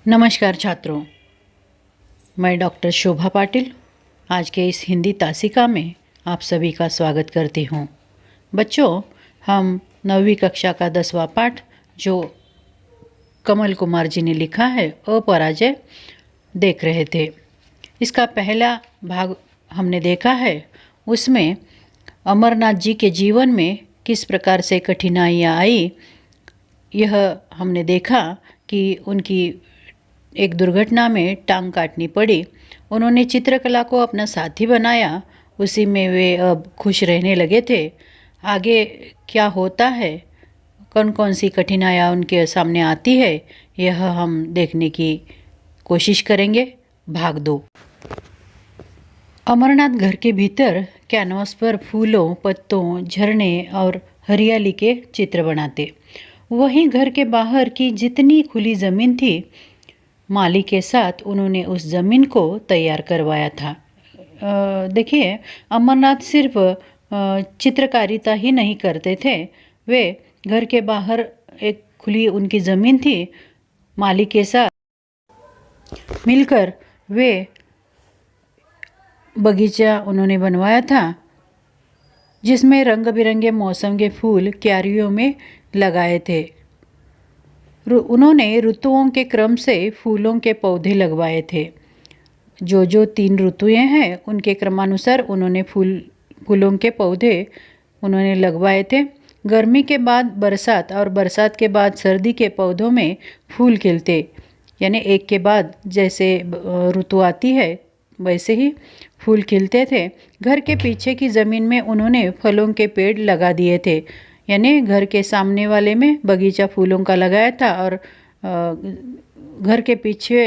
नमस्कार छात्रों, मैं डॉक्टर शोभा पाटिल आज के इस हिंदी तासिका में आप सभी का स्वागत करती हूँ। बच्चों, हम 9वीं कक्षा का 10वां पाठ जो कमल कुमार जी ने लिखा है अपराजय देख रहे थे। इसका पहला भाग हमने देखा है। उसमें अमरनाथ जी के जीवन में किस प्रकार से कठिनाइयाँ आई, यह हमने देखा कि उनकी एक दुर्घटना में टांग काटनी पड़ी। उन्होंने चित्रकला को अपना साथी बनाया, उसी में वे अब खुश रहने लगे थे। आगे क्या होता है, कौन कौन सी कठिनाइयाँ उनके सामने आती है, यह हम देखने की कोशिश करेंगे। भाग 2। अमरनाथ घर के भीतर कैनवास पर फूलों, पत्तों, झरने और हरियाली के चित्र बनाते। वहीं घर के बाहर की जितनी खुली ज़मीन थी, माली के साथ उन्होंने उस ज़मीन को तैयार करवाया था। देखिए, अमरनाथ सिर्फ चित्रकारिता ही नहीं करते थे, वे घर के बाहर एक खुली उनकी ज़मीन थी, माली के साथ मिलकर वे बगीचा उन्होंने बनवाया था, जिसमें रंग बिरंगे मौसम के फूल क्यारियों में लगाए थे। उन्होंने ऋतुओं के क्रम से फूलों के पौधे लगवाए थे। जो 3 ऋतुएं हैं, उनके क्रमानुसार उन्होंने फूलों के पौधे उन्होंने लगवाए थे। गर्मी के बाद बरसात और बरसात के बाद सर्दी के पौधों में फूल खिलते, यानी एक के बाद जैसे ऋतु आती है वैसे ही फूल खिलते थे। घर के पीछे की ज़मीन में उन्होंने फलों के पेड़ लगा दिए थे, यानी घर के सामने वाले में बगीचा फूलों का लगाया था और घर के पीछे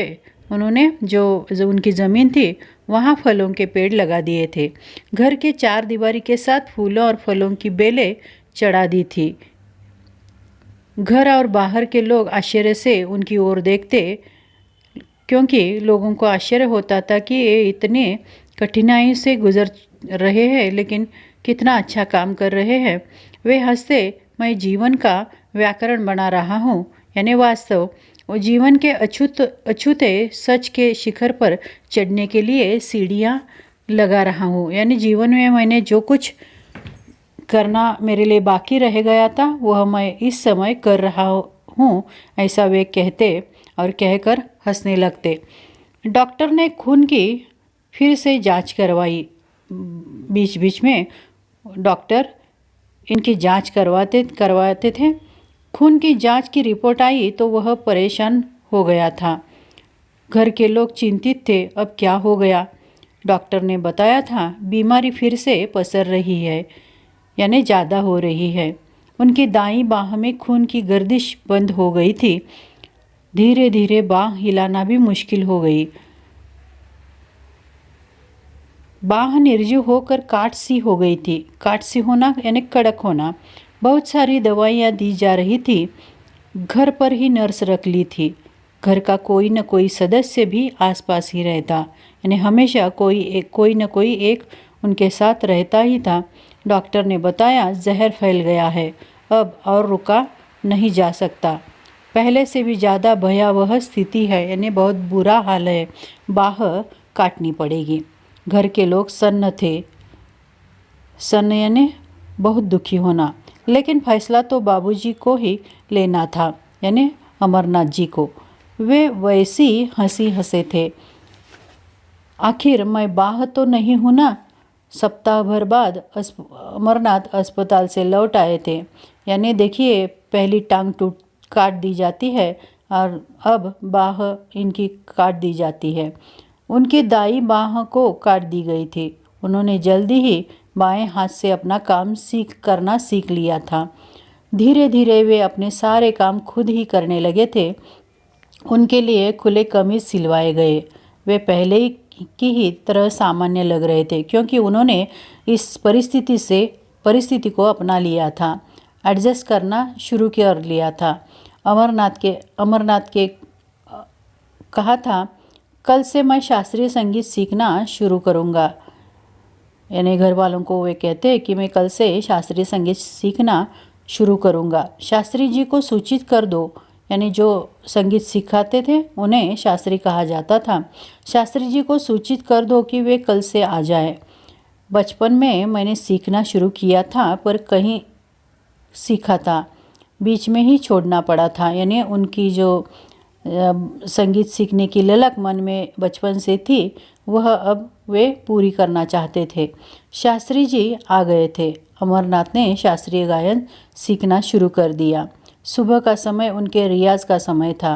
उन्होंने जो उनकी ज़मीन थी वहाँ फलों के पेड़ लगा दिए थे। घर के 4 दीवारी के साथ फूलों और फलों की बेलें चढ़ा दी थी। घर और बाहर के लोग आश्चर्य से उनकी ओर देखते, क्योंकि लोगों को आश्चर्य होता था कि ये इतने कठिनाई से गुजर रहे हैं, लेकिन कितना अच्छा काम कर रहे हैं। वे हंसते, मैं जीवन का व्याकरण बना रहा हूँ, यानी वास्तव और जीवन के अछूते सच के शिखर पर चढ़ने के लिए सीढ़ियाँ लगा रहा हूँ। यानी जीवन में मैंने जो कुछ करना मेरे लिए बाकी रह गया था, वह मैं इस समय कर रहा हूँ, ऐसा वे कहते और कहकर हंसने लगते। डॉक्टर ने खून की फिर से जांच करवाई। बीच बीच में डॉक्टर इनकी जांच करवाते थे। खून की जांच की रिपोर्ट आई तो वह परेशान हो गया था। घर के लोग चिंतित थे, अब क्या हो गया। डॉक्टर ने बताया था, बीमारी फिर से पसर रही है, यानी ज़्यादा हो रही है। उनकी दाईं बाह में खून की गर्दिश बंद हो गई थी। धीरे धीरे बाह हिलाना भी मुश्किल हो गई। बाह निर्जीव होकर काट सी हो गई थी। काट सी होना यानी कड़क होना। बहुत सारी दवाइयाँ दी जा रही थी। घर पर ही नर्स रख ली थी। घर का कोई न कोई सदस्य भी आसपास ही रहता, यानी हमेशा कोई न कोई एक उनके साथ रहता ही था। डॉक्टर ने बताया, जहर फैल गया है, अब और रुका नहीं जा सकता। पहले से भी ज़्यादा भयावह स्थिति है, यानी बहुत बुरा हाल है, बाह काटनी पड़ेगी। घर के लोग सन्न थे। सन्न यानी बहुत दुखी होना। लेकिन फैसला तो बाबूजी को ही लेना था, यानी अमरनाथ जी को। वे वैसी हंसी हंसे थे। आखिर मैं बाह तो नहीं हूँ ना। सप्ताह भर बाद अमरनाथ अस्पताल से लौट आए थे। यानी देखिए, पहली टांग काट दी जाती है और अब बाह इनकी काट दी जाती है। उनकी दाई बाह को काट दी गई थी। उन्होंने जल्दी ही बाएं हाथ से अपना काम करना सीख लिया था। धीरे धीरे वे अपने सारे काम खुद ही करने लगे थे। उनके लिए खुले कमीज सिलवाए गए। वे पहले की ही तरह सामान्य लग रहे थे, क्योंकि उन्होंने इस परिस्थिति को अपना लिया था, एडजस्ट करना शुरू कर लिया था। अमरनाथ के कहा था, कल से मैं शास्त्रीय संगीत सीखना शुरू करूँगा। यानी घर वालों को वे कहते हैं कि मैं कल से शास्त्रीय संगीत सीखना शुरू करूँगा। शास्त्री जी को सूचित कर दो यानी जो संगीत सिखाते थे उन्हें शास्त्री कहा जाता था। शास्त्री जी को सूचित कर दो कि वे कल से आ जाए। बचपन में मैंने सीखना शुरू किया था पर कहीं सीखा था, बीच में ही छोड़ना पड़ा था। यानी उनकी जो संगीत सीखने की ललक मन में बचपन से थी वह अब वे पूरी करना चाहते थे। शास्त्री जी आ गए थे। अमरनाथ ने शास्त्रीय गायन सीखना शुरू कर दिया। सुबह का समय उनके रियाज का समय था।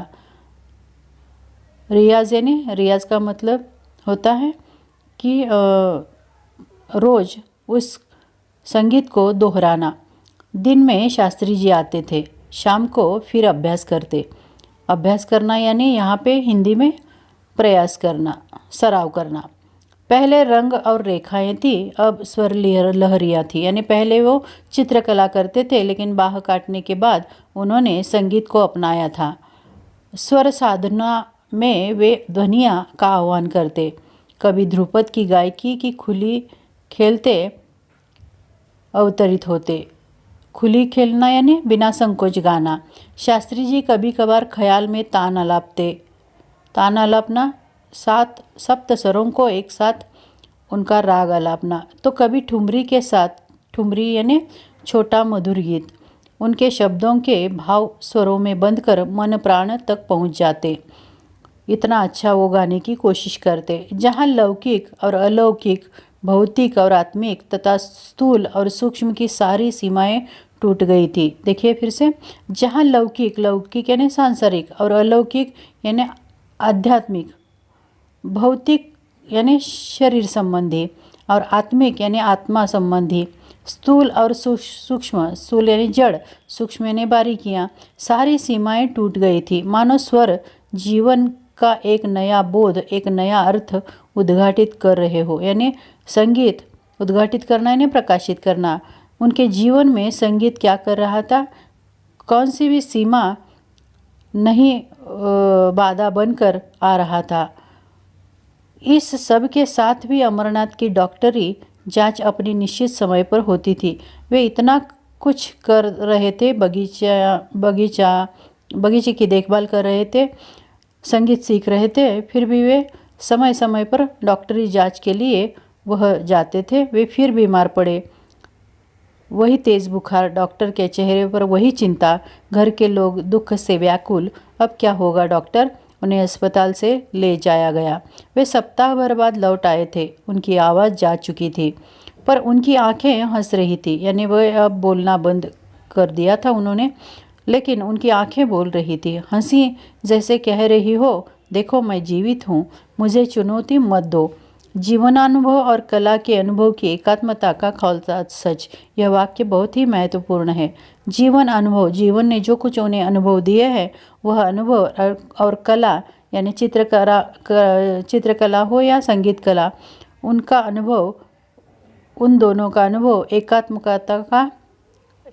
रियाज का मतलब होता है कि रोज़ उस संगीत को दोहराना। दिन में शास्त्री जी आते थे, शाम को फिर अभ्यास करते। अभ्यास करना यानी यहाँ पे हिंदी में प्रयास करना, सराव करना। पहले रंग और रेखाएं थी, अब स्वर लहरियाँ थी। यानी पहले वो चित्रकला करते थे, लेकिन बाह काटने के बाद उन्होंने संगीत को अपनाया था। स्वर साधना में वे ध्वनियाँ का आह्वान करते। कभी ध्रुपद की गायकी की खुली खेलते अवतरित होते। खुली खेलना यानी बिना संकोच गाना। शास्त्री जी कभी कभार ख्याल में तान आलापते। तान आलापना 7 सप्त स्वरों को एक साथ उनका राग आलापना। तो कभी ठुमरी के साथ, ठुमरी यानी छोटा मधुर गीत। उनके शब्दों के भाव स्वरों में बंद कर मन प्राण तक पहुंच जाते। इतना अच्छा वो गाने की कोशिश करते। जहाँ लौकिक और अलौकिक, भौतिक और आत्मिक तथा स्थूल और सूक्ष्म की सारी सीमाएं टूट गई थी। देखिए फिर से, जहाँ लौकिक यानी सांसारिक और अलौकिक यानी आध्यात्मिक, भौतिक यानी शरीर संबंधी और आत्मिक यानी आत्मा संबंधी, स्थूल और सूक्ष्म, स्थूल यानी जड़, सूक्ष्म यानी बारीकियाँ, सारी सीमाएं टूट गई थी। मानो स्वर जीवन का एक नया बोध, एक नया अर्थ उद्घाटित कर रहे हो। यानी संगीत उद्घाटित करना यानी प्रकाशित करना। उनके जीवन में संगीत क्या कर रहा था, कौन सी भी सीमा नहीं बाधा बनकर आ रहा था। इस सब के साथ भी अमरनाथ की डॉक्टरी जांच अपनी निश्चित समय पर होती थी। वे इतना कुछ कर रहे थे, बगीचे की देखभाल कर रहे थे, संगीत सीख रहे थे, फिर भी वे समय समय पर डॉक्टरी जांच के लिए वह जाते थे। वे फिर बीमार पड़े। वही तेज़ बुखार, डॉक्टर के चेहरे पर वही चिंता, घर के लोग दुख से व्याकुल। अब क्या होगा डॉक्टर? उन्हें अस्पताल से ले जाया गया। वे सप्ताह भर बाद लौट आए थे। उनकी आवाज़ जा चुकी थी, पर उनकी आंखें हंस रही थी। यानी वह अब बोलना बंद कर दिया था उन्होंने, लेकिन उनकी आंखें बोल रही थी। हंसी जैसे कह रही हो, देखो मैं जीवित हूँ, मुझे चुनौती मत दो। जीवनानुभव और कला के अनुभव की एकात्मता का खौलता सच। यह वाक्य बहुत ही महत्वपूर्ण है। जीवन अनुभव, जीवन ने जो कुछ उन्हें अनुभव दिए हैं, वह अनुभव और कला यानी चित्रकला हो या संगीत कला, उनका अनुभव, उन दोनों का अनुभव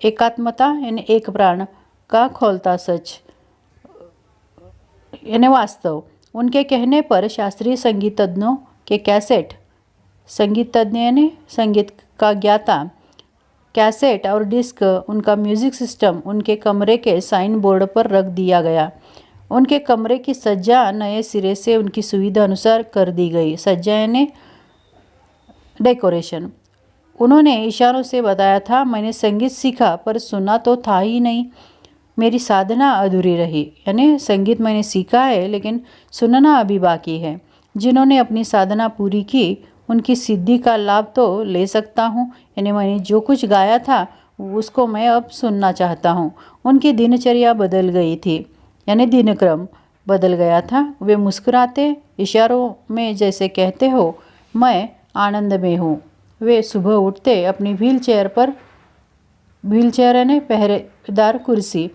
एकात्मता यानी एक प्राण का खोलता सच यानी वास्तव। उनके कहने पर शास्त्रीय संगीतज्ञों के कैसेट, संगीत तज्ञ यानी संगीत का ज्ञाता, कैसेट और डिस्क, उनका म्यूजिक सिस्टम उनके कमरे के साइन बोर्ड पर रख दिया गया। उनके कमरे की सज्जा नए सिरे से उनकी सुविधा अनुसार कर दी गई। सज्जा यानी डेकोरेशन। उन्होंने इशारों से बताया था, मैंने संगीत सीखा पर सुना तो था ही नहीं, मेरी साधना अधूरी रही। यानी संगीत मैंने सीखा है लेकिन सुनना अभी बाकी है। जिन्होंने अपनी साधना पूरी की उनकी सिद्धि का लाभ तो ले सकता हूँ। यानी मैंने जो कुछ गाया था उसको मैं अब सुनना चाहता हूँ। उनकी दिनचर्या बदल गई थी, यानी दिनक्रम बदल गया था। वे मुस्कुराते, इशारों में जैसे कहते हो मैं आनंद में हूँ। वे सुबह उठते, अपनी व्हीलचेयर यानी पहरेदार कुर्सी,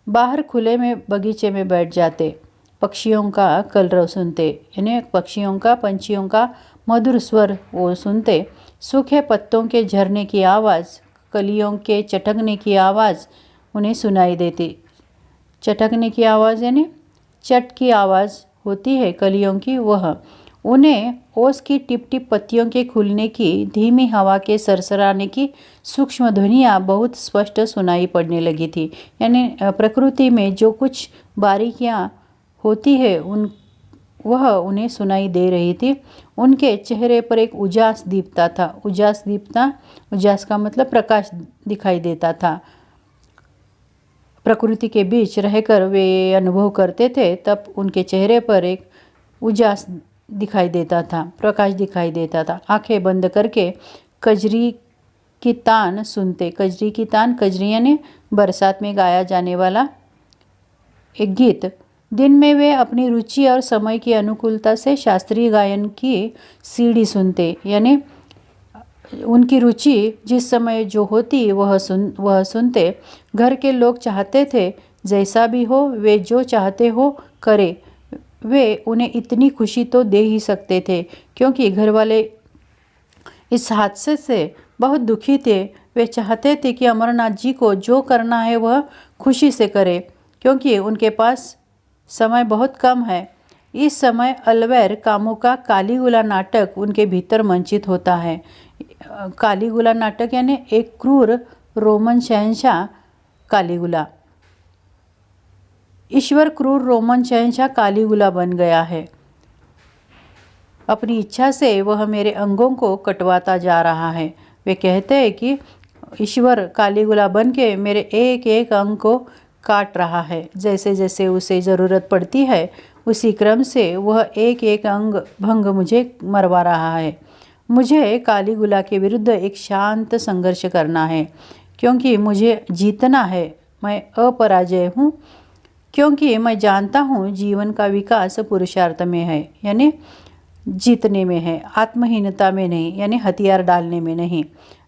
बाहर खुले में बगीचे में बैठ जाते। पक्षियों का कलरव सुनते, यानी पंछियों का मधुर स्वर वो सुनते। सूखे पत्तों के झरने की आवाज़, कलियों के चटकने की आवाज़ उन्हें सुनाई देती। चटकने की आवाज़ यानी चट की आवाज़ होती है कलियों की, वह उन्हें ओस की टिप टिप पत्तियों के खुलने की, धीमी हवा के सरसराने की सूक्ष्म ध्वनियाँ बहुत स्पष्ट सुनाई पड़ने लगी थी। यानी प्रकृति में जो कुछ बारीकियाँ होती है वह उन्हें सुनाई दे रही थी। उनके चेहरे पर एक उजास दीप्ता था। उजास का मतलब प्रकाश दिखाई देता था। प्रकृति के बीच रहकर वे अनुभव करते थे, तब उनके चेहरे पर एक उजास दिखाई देता था, प्रकाश दिखाई देता था। आंखें बंद करके कजरी की तान सुनते। कजरी की तान, कजरी यानी बरसात में गाया जाने वाला एक गीत। दिन में वे अपनी रुचि और समय की अनुकूलता से शास्त्रीय गायन की सीढ़ी सुनते। यानी उनकी रुचि जिस समय जो होती वह सुनते। घर के लोग चाहते थे जैसा भी हो, वे जो चाहते हो करे, वे उन्हें इतनी खुशी तो दे ही सकते थे, क्योंकि घर वाले इस हादसे से बहुत दुखी थे। वे चाहते थे कि अमरनाथ जी को जो करना है वह खुशी से करे, क्योंकि उनके पास समय बहुत कम है। इस समय अलवैर कामों का कालीगुला नाटक उनके भीतर मंचित होता है। कालीगुला नाटक यानी एक क्रूर रोमन शहंशाह कालीगुला। ईश्वर क्रूर रोमन शहंशाह कालीगुला बन गया है। अपनी इच्छा से वह मेरे अंगों को कटवाता जा रहा है। वे कहते हैं कि ईश्वर कालीगुला बन के मेरे एक एक अंग को काट रहा है। जैसे जैसे उसे ज़रूरत पड़ती है उसी क्रम से वह एक एक अंग भंग मुझे मरवा रहा है। मुझे कालीगुला के विरुद्ध एक शांत संघर्ष करना है, क्योंकि मुझे जीतना है। मैं अपराजय हूँ, क्योंकि मैं जानता हूँ जीवन का विकास पुरुषार्थ में है, यानी जीतने में है, आत्महीनता में नहीं, यानी हथियार डालने में नहीं।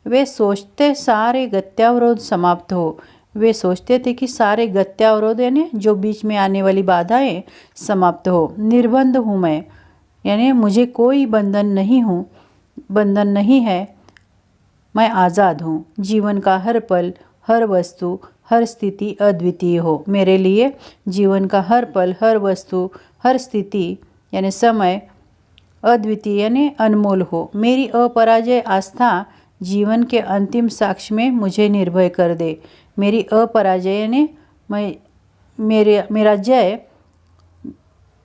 वे सोचते सारे गत्यावरोध समाप्त हो। वे सोचते थे कि सारे गत्यावरोध यानी जो बीच में आने वाली बाधाएं समाप्त हो। निर्बंध हूँ मैं, यानी मुझे कोई बंधन नहीं है। मैं आज़ाद हूँ। जीवन का हर पल, हर वस्तु, हर स्थिति अद्वितीय हो। मेरे लिए जीवन का हर पल, हर वस्तु, हर स्थिति यानी समय अद्वितीय यानी अनमोल हो। मेरी अपराजय आस्था जीवन के अंतिम साक्ष्य में मुझे निर्भय कर दे। मेरी अपराजय यानी मेरा जय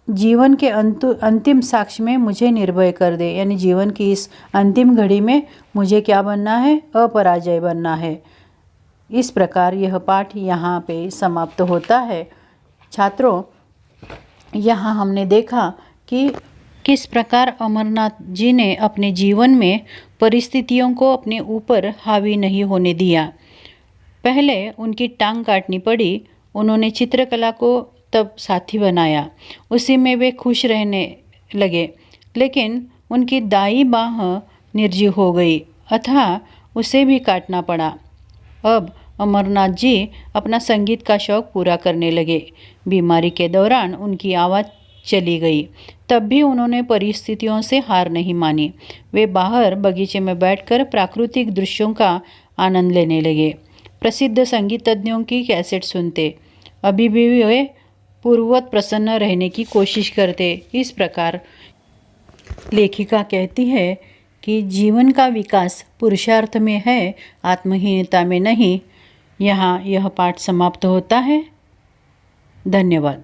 जीवन के अंतिम साक्ष्य में मुझे निर्भय कर दे। यानी जीवन की इस अंतिम घड़ी में मुझे क्या बनना है? अपराजय बनना है। इस प्रकार यह पाठ यहाँ पे समाप्त होता है। छात्रों, यहाँ हमने देखा कि किस प्रकार अमरनाथ जी ने अपने जीवन में परिस्थितियों को अपने ऊपर हावी नहीं होने दिया। पहले उनकी टांग काटनी पड़ी, उन्होंने चित्रकला को तब साथी बनाया, उसी में वे खुश रहने लगे। लेकिन उनकी दाई बाह निर्जीव हो गई, अतः उसे भी काटना पड़ा। अब अमरनाथ जी अपना संगीत का शौक पूरा करने लगे। बीमारी के दौरान उनकी आवाज़ चली गई, तब भी उन्होंने परिस्थितियों से हार नहीं मानी। वे बाहर बगीचे में बैठकर प्राकृतिक दृश्यों का आनंद लेने लगे। प्रसिद्ध संगीतज्ञों की कैसेट सुनते। अभी भी वे पूर्ववत प्रसन्न रहने की कोशिश करते। इस प्रकार लेखिका कहती है कि जीवन का विकास पुरुषार्थ में है, आत्महीनता में नहीं। यहाँ यह पाठ समाप्त होता है। धन्यवाद।